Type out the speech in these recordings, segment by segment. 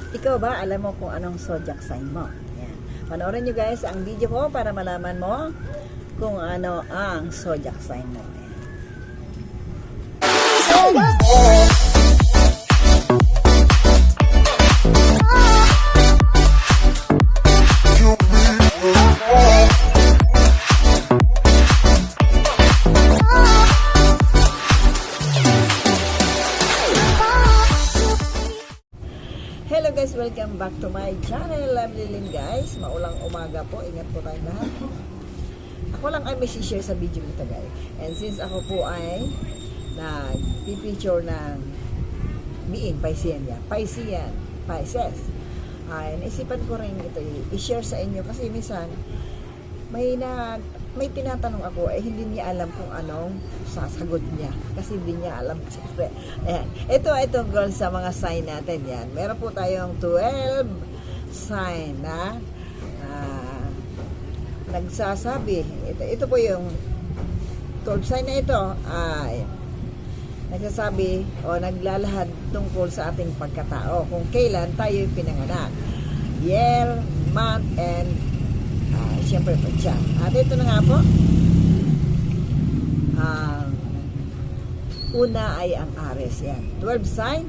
Ikaw ba, alam mo kung anong zodiac sign mo? Ayan. Panoorin nyo guys ang video ko para malaman mo kung ano ang zodiac sign mo. Hello guys, welcome back to my channel. Lovely Lynn guys. Maulang umaga po. Ingat po tayo lahat. Ako lang ay may share sa video nito guys. And since ako po ay nag-picture ng being Piscean. Pisces. Ay, naisipan ko rin ito i-share sa inyo kasi minsan may tinatanong ako hindi niya alam kung anong sasagot niya kasi hindi niya alam siyempre. Ayan. Ito girl sa mga sign natin yan. Meron po tayong 12 sign na nagsasabi. Ito po yung 12 sign na ito ay nagsasabi o naglalahad tungkol sa ating pagkatao kung kailan tayo pinanganak. Year, month, and siyempre po siya. At ito na nga po. Una ay ang Aries. Yan. 12 sign.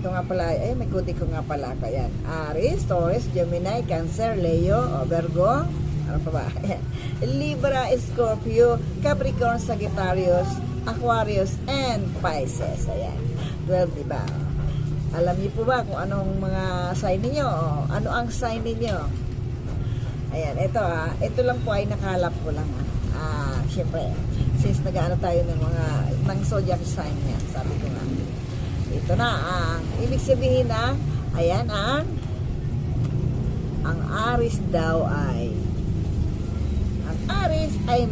Ito nga pala. May kuti ko nga pala. Yan. Aries, Taurus, Gemini, Cancer, Leo, Virgo. Ano pa ba? Yan. Libra, Scorpio, Capricorn, Sagittarius, Aquarius, and Pisces. Ayan. 12, diba? Alam niyo po ba kung anong mga sign ninyo? Ano ang sign ninyo? Ayan, ito lang po ay nakalap ko lang syempre, since nag-ano tayo ng zodiac sign niya, sabi ko nga. Ito na, ibig sabihin na, ayan, ang Aries daw ay,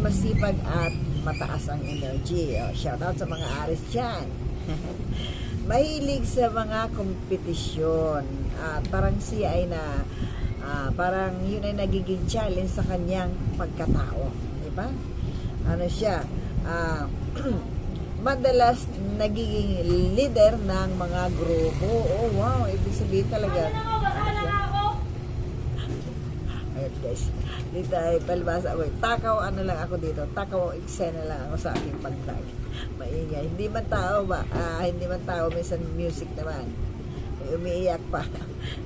masipag at mataas ang energy. Shout out sa mga Aries dyan. Mahilig sa mga kompetisyon. Parang siya ay parang yun ay nagiging challenge sa kanyang pagkatao, di ba? Ano siya? Madalas nagiging leader ng mga grupo. Oh wow, ibig sabihin talaga. Ayun guys, dito ay palibasa ako. Takaw lang ako dito. Takaw eksena lang ako sa aking pag-vlog. Maingay. Hindi man tao ba? Hindi man tao, minsan music naman. Umiiyak pa.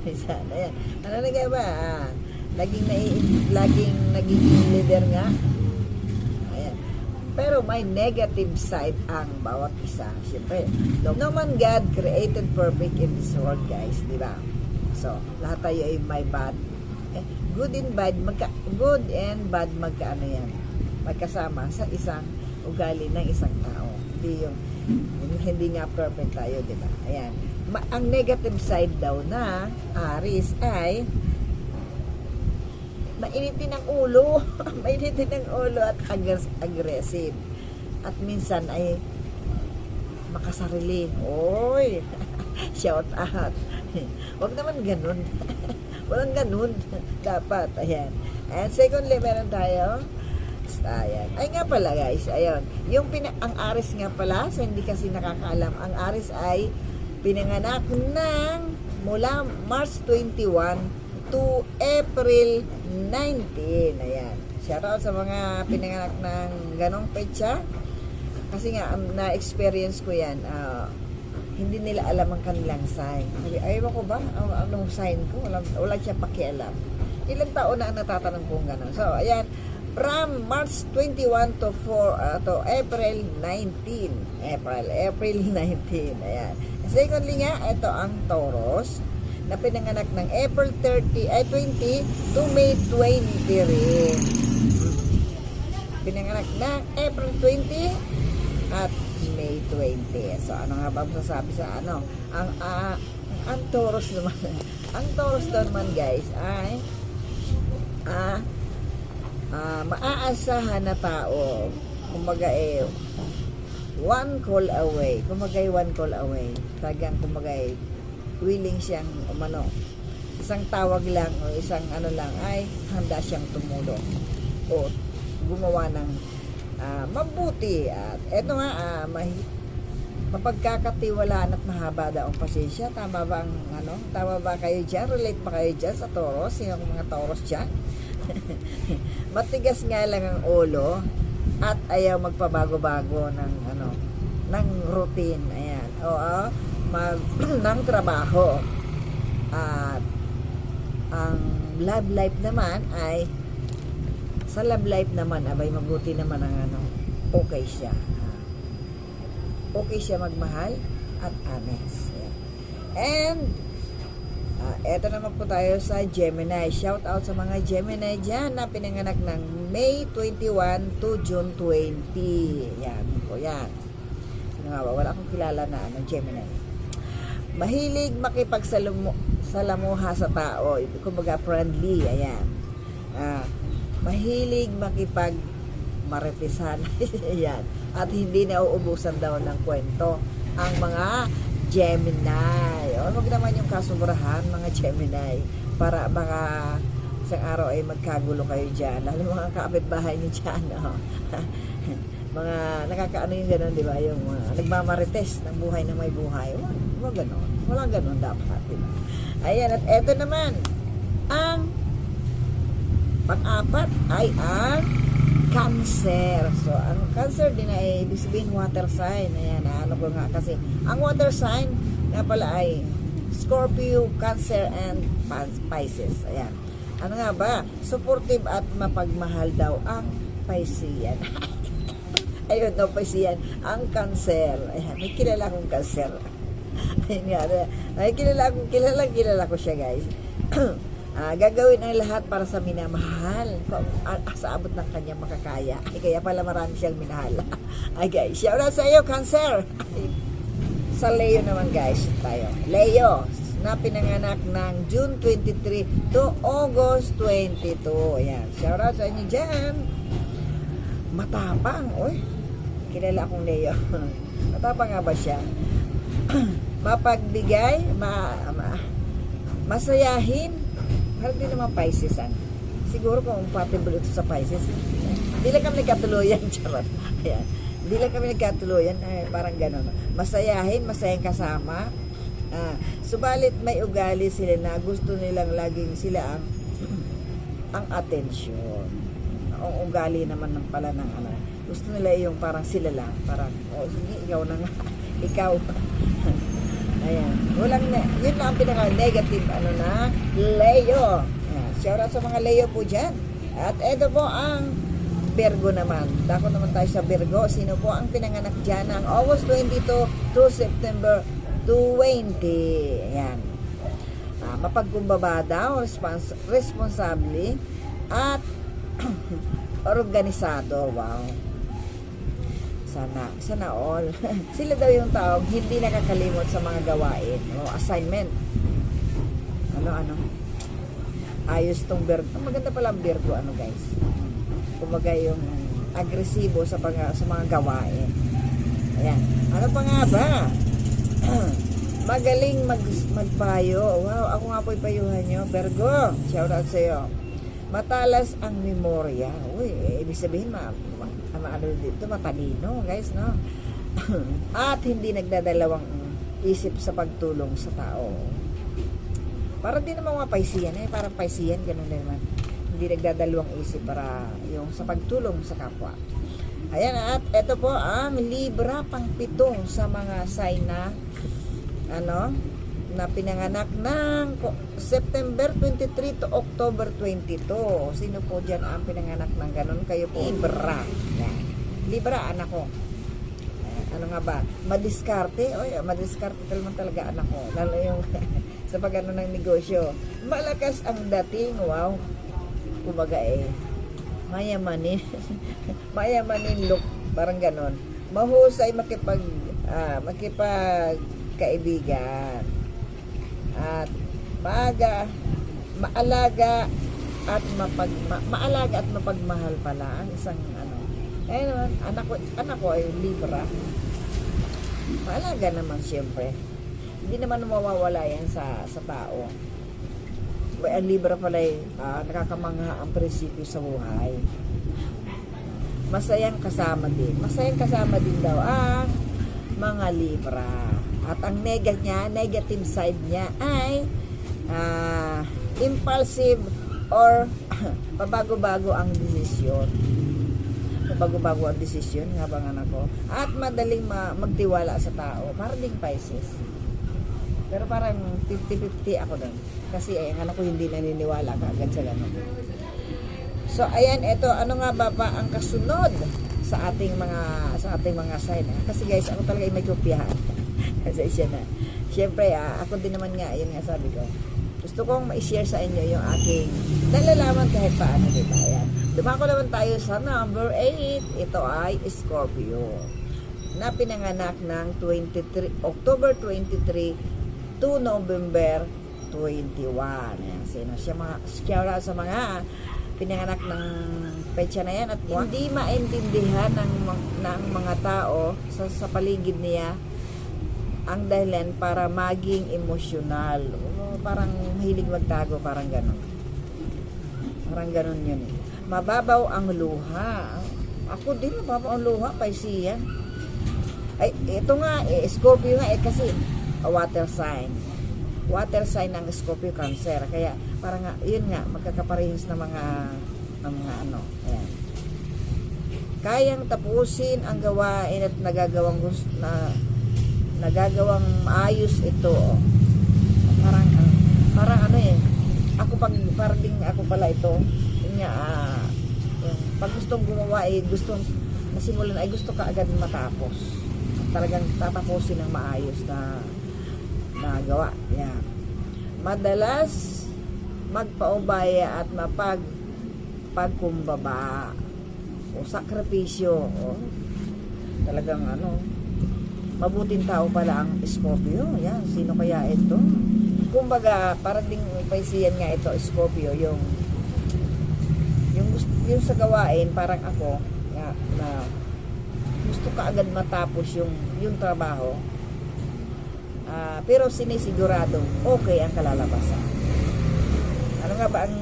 Minsan, ayan. Ano na nga ba? Laging nagiging leader nga. Ayan. Pero may negative side ang bawat isa. Siyempre, no man God created perfect in this world, guys. Diba? So, lahat tayo ay may bad. Good and bad, good and bad magkaano yan. Magkasama sa isang ugali ng isang tao. Hindi nga perfect tayo, diba? Ayan. Ang negative side daw na Aries ay mainitin ang ulo. Mainitin ang ulo at aggressive. At minsan ay makasarili. Oy! Shout out. Huwag naman ganun. Walang ganun. Dapat. Ayan. And secondly, meron tayo. Ayan. Ay nga pala guys. Ayan. Ang Aries nga pala, sa hindi kasi nakakaalam, ang Aries ay pinanganak ng mula March 21 to April 19. Ayan. Shoutout sa mga pinanganak ng ganong petsa. Kasi nga, na-experience ko yan. Hindi nila alam ang kanilang sign. Ayaw ko ba? Anong sign ko? Wala siya pakialam. Ilang taon na ang natatanong kong gano'n. So, ayan. From March 21 to April 19. April 19. Ayan. Secondly nga, ito ang Taurus na pinanganak ng April 20 to May 20 rin. Pinanganak ng April 20 at May 20. So, ano nga ba masasabi sa ano? Ang Taurus naman. Ang Taurus naman guys ay maaasahan na tao. Kumbaga one call away. Tagang kumbaga willing siyang isang tawag lang o isang lang ay handa siyang tumulong o gumawa ng mabuti. At eto nga mapagkakatiwalaan at mahaba daw ang pasensya. Tama ba ang ano? Tama ba kayo dyan? Relate ba kayo dyan sa Taurus? Yung mga Taurus dyan? Matigas nga lang ang ulo at ayaw magpabago-bago ng ano, ng routine. Ayan. Oo, ng trabaho. At ang love life naman ay sa love life naman abay mabuti naman ang ano, okay siya. Okay siya magmahal at honest. Ayan. And eto naman po tayo sa Gemini. Shout out sa mga Gemini dyan na pinanganak ng May 21 to June 20. Yan po yan. Ano nga ba? Wala akong kilala na ano, Gemini. Mahilig makipagsalamuha sa tao. Kumbaga friendly. Ayan. Mahilig maritisan. Ayan. At hindi na uubusan daw ng kwento ang mga Gemini. O, huwag naman yung kasumurahan, mga Gemini. Para baka isang araw ay magkagulo kayo dyan. Lalo mga kapitbahay nyo dyan. Oh. Mga nakakaano yung gano'n, di ba? Yung nagmamarites ng buhay ng may buhay. Huwag gano'n. Walang gano'n dapat. Diba? Ayan, at eto naman. Ang pang-apat ay ang Cancer. So, ang Cancer din ay ibig sabihin water sign. Ayan, ano ko nga kasi. Ang water sign nga pala ay Scorpio, Cancer, and Pisces. Ayan. Ano nga ba? Supportive at mapagmahal daw ang Piscean. Ayun daw, Piscean. Ang Cancer. Ayan, may kilala akong Cancer. Ayun nga. Ay, kilala ko siya, guys. Gagawin ang lahat para sa minamahal sa abot ng kanyang makakaya. Ay, kaya pala marami siyang minahal. Ay guys, shout out sa iyo, Cancer. Sa Leo naman guys, tayo. Leo, na pinanganak ng June 23 to August 22. Ayan, shout out sa inyo dyan. Matapang, oy. Kilala akong Leo. Matapang nga ba siya? Mapagbigay, masayahin. Parang din naman Pisces siguro kung compatible ito sa Pisces. Hindi lang kami nagkatuluyan. Charot. Ayan. Hindi lang kami nagkatuluyan. Parang gano'n. Masayahin, masayang kasama. Subalit may ugali sila na gusto nilang laging sila ang atensyon. Ang ugali naman ng pala ng ano. Gusto nila yung parang sila lang. Parang, sige, ikaw na nga. Ikaw. Ayan. Yun lang ang pinaka-negative Leo. Ayan. Shout out sa mga Leo po dyan. At eto po ang Virgo naman. Dako naman tayo sa Virgo. Sino po ang pinanganak dyan ng August 22 to September 20. Ayan. Mapagkumbaba daw, responsable at organisado. Wow. Sana all. Sila daw yung taong hindi nakakalimot sa mga gawain o assignment. Ano. Ayos tong Virgo. Maganda pala ang Virgo, guys. Kumbaga yung agresibo sa mga gawain. Ayan. Ano pa nga ba? Magaling magpayo. Wow, ako nga po ipayuhan nyo. Virgo, shout out sa'yo. Matalas ang memorya. Uy, ibig sabihin dito, matalino, guys, no? At hindi nagdadalawang isip sa pagtulong sa tao. Parang din naman mga Piscean, parang Piscean, ganun din naman. Hindi nagdadalawang isip para yung sa pagtulong sa kapwa. Ayan, at ito po ang Libra, pang-pitong sa mga sign na na pinanganak ng September 23 to October 22. Sino po dyan ang pinanganak ng ganun? Kayo po, Libra. Yan. Libra, anak ko. Ano nga ba? Madiskarte. Madiskarte naman talaga anak ko. Lalo yung sa pag-ano ng negosyo. Malakas ang dating. Wow. Kumbaga mayamanin. Mayamanin look. Parang ganun. Mahusay makipagkaibigan. At maalaga at mapagmahal pala ang isang ayun naman, anak ko ay Libra. Maalaga naman siyempre. Hindi naman mawawala yan sa tao. Ang Libra pala ay nakakamangha ang prinsipyo sa buhay. Masayang kasama din daw ang mga Libra. At ang negative side niya ay impulsive or pabago-bago ang desisyon. Pabago-bago ang desisyon, habang anak ko. At madaling magtiwala sa tao. Parang ding Pisces. Pero parang 50-50 ako doon. Kasi ang anak ko hindi naniniwala kaagad sa ganun. So, ayan, ito, ano nga ba ang kasunod sa ating mga sign? Kasi guys, ako talaga ay may kopyahan. Kasi siya na. Siyempre, ako din naman nga, yun nga sabi ko. Gusto kong ma-share sa inyo yung aking nalalaman kahit paano, diba? Ayan. Dumako naman tayo sa number 8. Ito ay Scorpio. Na pinanganak ng October 23 to November 21. Ayan. Sino siya sa mga pinanganak ng petsa na yan at hindi maintindihan ng mga tao sa paligid niya ang dahilan para maging emosyonal. Parang mahilig magtago, parang gano'n. Parang gano'n yun. Mababaw ang luha. Ako din, mababaw ang luha, Piscean. Ay, ito nga, Scorpio nga, kasi water sign. Water sign ng Scorpio, Cancer. Kaya, parang nga, yun nga, magkakaparehas na mga ano. Ayan. Kayang tapusin ang gawain at nagagawang maayos ito. Parang ano eh. Ako pala ito. Yun nga, pag gustong gumawa gustong masimulan gusto ka agad matapos. Talagang tatapusin ng maayos na gawa. Yan. Madalas magpaubaya at pagkumbaba o sakripisyo. Talagang mabuting tao pala ang Scorpio. Yan, sino kaya ito? Kumbaga, parang ding Piscean nga ito, Scorpio, yung sa gawain, parang ako, na gusto ka agad matapos yung trabaho. Pero sinisigurado, okay ang kalalabasan. Ano nga ba ang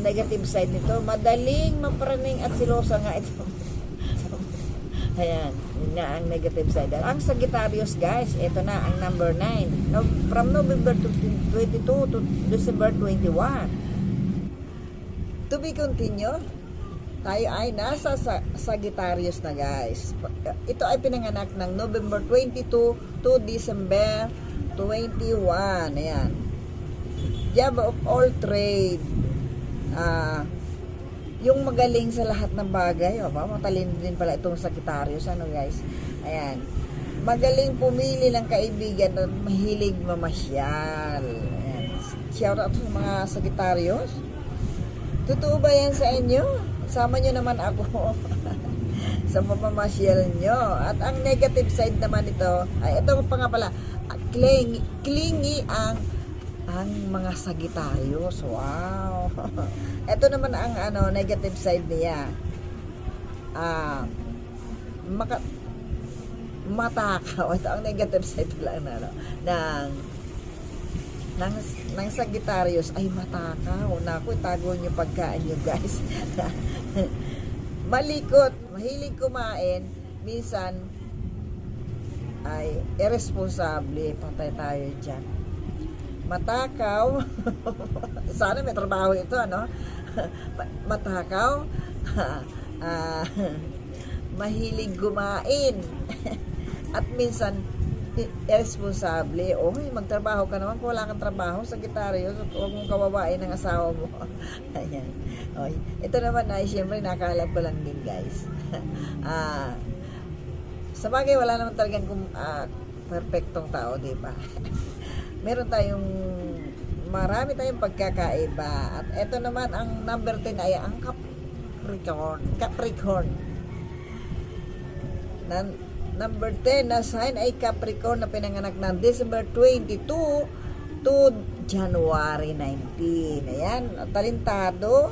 negative side nito? Madaling mapraning at silosa nga ito. Ayan, yun nga ang negative side. Ang Sagittarius, guys, ito na ang number 9. From November 22 to December 21. To be continued, tayo ay nasa Sagittarius na, guys. Ito ay pinanganak ng November 22 to December 21. Ayan. Job of all trade. Yung magaling sa lahat ng bagay. Matalino din pala itong Sagittarius. Guys? Ayan. Magaling pumili ng kaibigan at mahilig mamasyal. Ayan. Shout out sa mga Sagittarius. Totoo ba yan sa inyo? Sama nyo naman ako sa pamamasyal nyo. At ang negative side naman ito, ito pa nga pala, clingy ang mga Sagittarius. Wow. Ito naman ang negative side niya. Matakaw. Ito ang negative side lang ng Sagittarius ay matakaw. Naku, itago nyo pagkain nyo, guys. Malikot, mahilig kumain, minsan ay irresponsable. Patay tayo dyan. Matakaw. Sana may trabaho ito, matakaw. Mahilig kumain. At minsan irresponsable. Magtrabaho ka naman kung wala kang trabaho. Sagittarius, huwag mong kawawain ang asawa mo. Ayan. Ito naman ay siyempre nakalap ko lang din, guys. Sa bagay, wala naman talagang perfectong tao, diba? Marami tayong pagkakaiba. At ito naman, ang number 10 ay ang Capricorn. Number 10 na sign ay Capricorn na pinanganak ng December 22 to January 19. Ayan, talentado,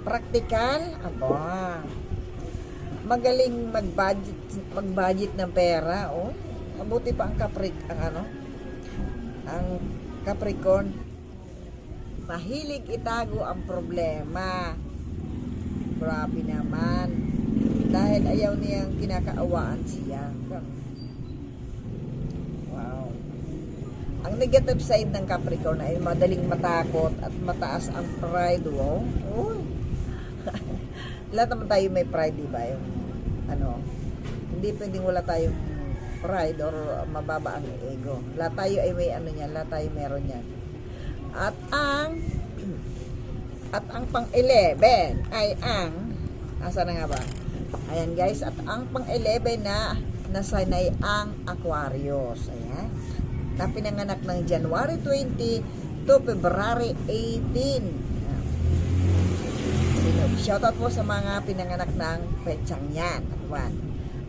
praktikal, magaling mag-budget ng pera. Mabuti pa ang Capricorn. Mahilig itago ang problema. Grabe naman. Dahil ayaw niyang kinakaawaan siya. Wow. Ang negative side ng Capricorn ay madaling matakot at mataas ang pride. Wow. Uy. Lahat naman tayo may pride, di ba? Yung, hindi pwedeng wala tayong pride or mababa ang ego. Lahat tayo ay may niyan, lahat tayo meron yan. At ang pang-11 ay asa na nga ba? Ayan guys, at ang pang-11 na sign ay ang Aquarius. Ayan. Na pinanganak ng January 20 to February 18. Shoutout po sa mga pinanganak ng petsang yan.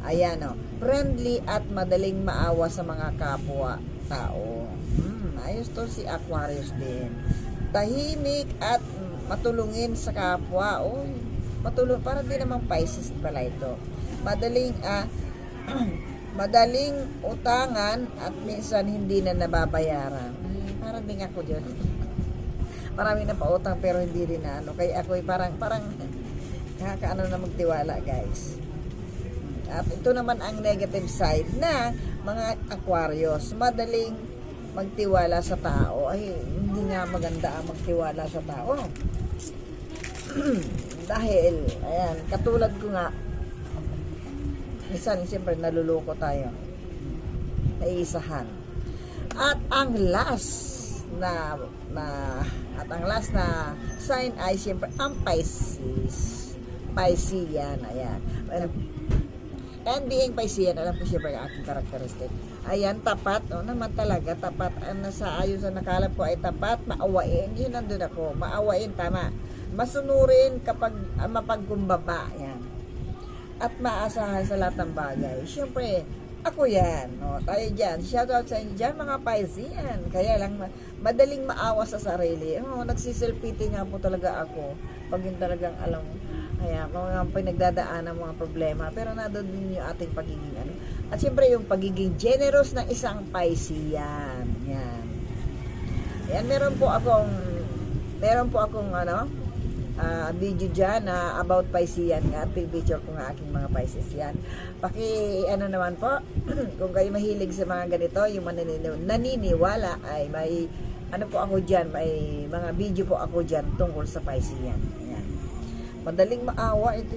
Ayan o. Friendly at madaling maawa sa mga kapwa-tao. Ayos to si Aquarius din. Tahimik at matulungin sa kapwa. Matulung. Para din naman Pisces pala ito. Madaling utangan at minsan hindi na nababayaran. Parang din ako dyan. Marami na pautang pero hindi rin na Kaya ako parang nakakaano na magtiwala guys. At ito naman ang negative side na mga Aquarius. Madaling magtiwala sa tao. Ay, hindi nga maganda ang magtiwala sa tao. Dahil, ayan, katulad ko nga, minsan, siyempre, naluloko tayo. Naiisahan. At ang last na sign ay siyempre ang Pisces. Piscean, ayan. And being Piscean, alam ko siyempre ang aking characteristic. Ayan, tapat, naman talaga, tapat. Nasa ayon sa nakalap ko ay tapat, maawain. Yun nandun ako, maawain, tama. Masunurin kapag mapagkumbaba, yan. At maasahan sa lahat ng bagay. Siyempre, ako yan. Tayo dyan. Shoutout sa inyo dyan, mga Piscean. Kaya lang, madaling maawa sa sarili. Nagsiself-pity nga po talaga ako. Pag yun talagang alam mo. Kaya, mga pinagdadaan ng mga problema. Pero nandun din yung ating pagiging At siyempre, yung pagiging generous ng isang Piscean. Yan. Yan, meron po akong video dyan na about Piscean nga. Picture ko nga aking mga Pisces yan. Naman po, kung kayo mahilig sa mga ganito, yung naniniwala ay may po ako dyan, may mga video po ako dyan tungkol sa Piscean. Ayan. Madaling maawa ito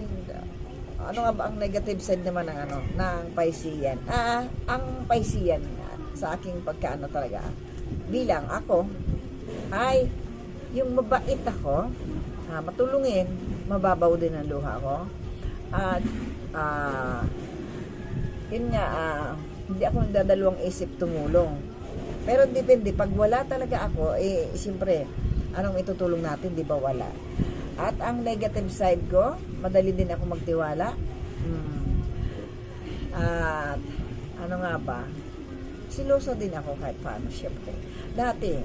ano nga ba ang negative side naman ng Piscean? Ang Piscean sa aking pagkaano talaga bilang ako ay yung mabait ako, matulungin, mababaw din ang luha ko. At yun nga, hindi ako nagdadalawang isip tumulong. Pero depende, pag wala talaga ako, siyempre, anong itutulong natin, di ba wala? At ang negative side ko, madali din ako magtiwala. At ano nga ba? Siloso din ako kahit paano, siyempre. Dati,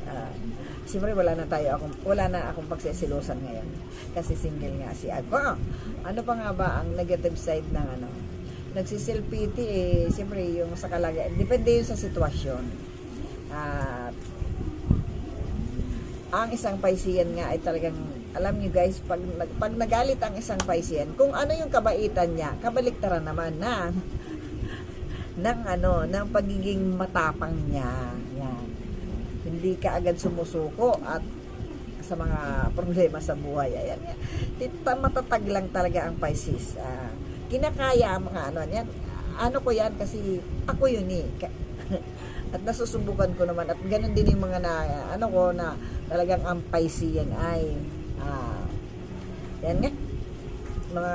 siyempre wala na akong pagsisilosan ngayon. Kasi single nga si ako. Ano pa nga ba ang negative side ng nagsiself-pity siyempre yung sa kalagayan. Depende yun sa sitwasyon. At ang isang Piscean nga ay talagang, alam nyo guys, pag nagalit ang isang Piscean, kung ano yung kabaitan niya, kabaliktaran naman ng pagiging matapang niya. Yan. Hindi ka agad sumusuko at sa mga problema sa buhay. Ayan. Matatag lang talaga ang Pisces. Kinakaya ang mga yan. Ko yan kasi ako yun at nasusubukan ko naman at ganun din yung mga na talagang ang Piscean ay yan nga mga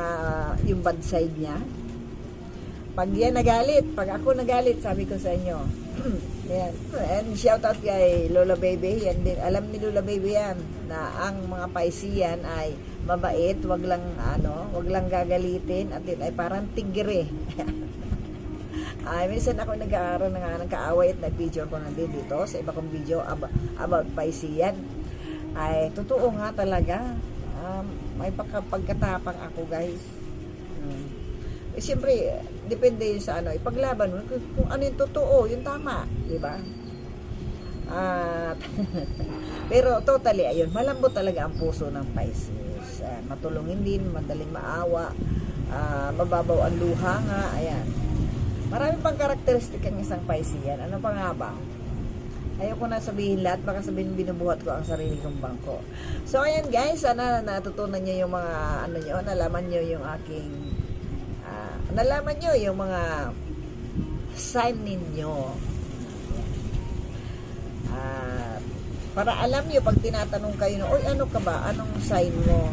yung bad side niya. Pag yan nagalit, pag ako nagalit, sabi ko sa inyo, yan. And shout out kay Lola Baby, yan din. Alam ni Lola Baby yan, na ang mga Piscean ay mabait, wag lang gagalitin, at yun ay parang tigre. Minsan ako nag-aaral nagkaaway at nag-video ko nandito dito sa iba kong video about Piscean. Ay, totoo nga talaga. May pagkatapang ako guys. Siyempre, depende yun sa ipaglaban mo kung ano yung totoo, yung tama, di ba? Pero totally, ayun, malambot talaga ang puso ng Pisces. Matulungin din, madaling maawa, mababaw ang luha nga, ayan. Marami pang karakteristik ang isang Piscean. Ano pa nga ba? Ayoko na sabihin lahat, baka sabihin binubuhat ko ang sarili kong bangko. So, ayan guys, sana natutunan nyo yung mga, ano nyo, nalaman nyo yung aking, nalaman nyo yung mga sign ninyo. Para alam nyo, pag tinatanong kayo, oy, ano ka ba? Anong sign mo?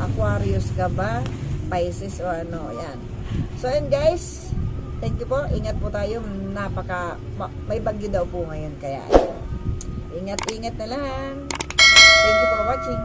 Aquarius ka ba? Pisces o ano? Yan. So, ayan guys, thank you po. Ingat po tayo. May bagyo daw po ngayon. Kaya, ingat-ingat na lang. Thank you for watching.